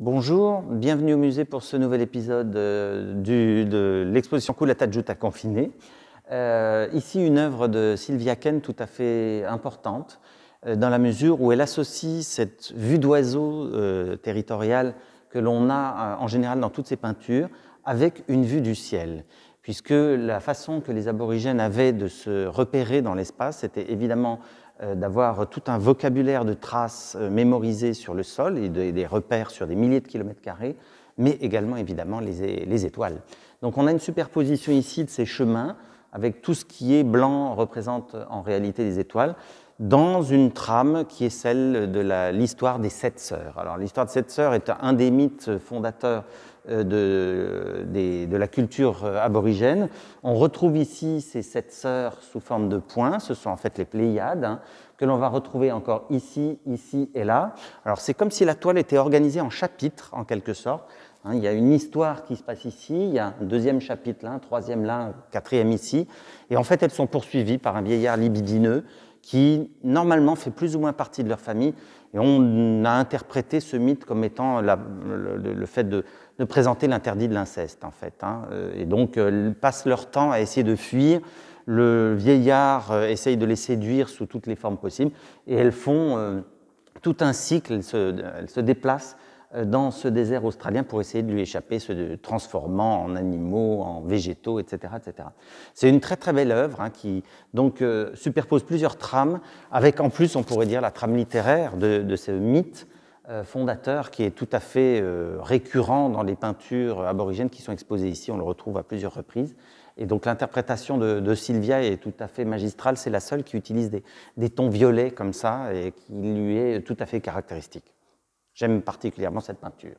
Bonjour, bienvenue au musée pour ce nouvel épisode de l'exposition Kulata Jutta Confiné. Ici, une œuvre de Sylvia Ken tout à fait importante, dans la mesure où elle associe cette vue d'oiseau territoriale que l'on a en général dans toutes ses peintures avec une vue du ciel, puisque la façon que les aborigènes avaient de se repérer dans l'espace, c'était évidemment d'avoir tout un vocabulaire de traces mémorisées sur le sol et des repères sur des milliers de kilomètres carrés, mais également évidemment les étoiles. Donc on a une superposition ici de ces chemins avec tout ce qui est blanc représente en réalité les étoiles, dans une trame qui est celle de l'histoire des sept sœurs. Alors l'histoire des sept sœurs est un des mythes fondateurs de la culture aborigène. On retrouve ici ces sept sœurs sous forme de points, ce sont en fait les Pléiades, que l'on va retrouver encore ici, ici et là. Alors c'est comme si la toile était organisée en chapitres, en quelque sorte. Il y a une histoire qui se passe ici, il y a un deuxième chapitre là, un troisième là, un quatrième ici, et en fait elles sont poursuivies par un vieillard libidineux qui normalement fait plus ou moins partie de leur famille, et on a interprété ce mythe comme étant le fait de présenter l'interdit de l'inceste en fait. Et donc elles passent leur temps à essayer de fuir, le vieillard essaye de les séduire sous toutes les formes possibles, et elles font tout un cycle, elles se déplacent dans ce désert australien pour essayer de lui échapper, se transformant en animaux, en végétaux, etc. etc. C'est une très très belle œuvre qui donc superpose plusieurs trames, avec en plus, on pourrait dire, la trame littéraire de ce mythe fondateur qui est tout à fait récurrent dans les peintures aborigènes qui sont exposées ici, on le retrouve à plusieurs reprises. Et donc l'interprétation de Sylvia est tout à fait magistrale, c'est la seule qui utilise des tons violets comme ça et qui lui est tout à fait caractéristique. J'aime particulièrement cette peinture.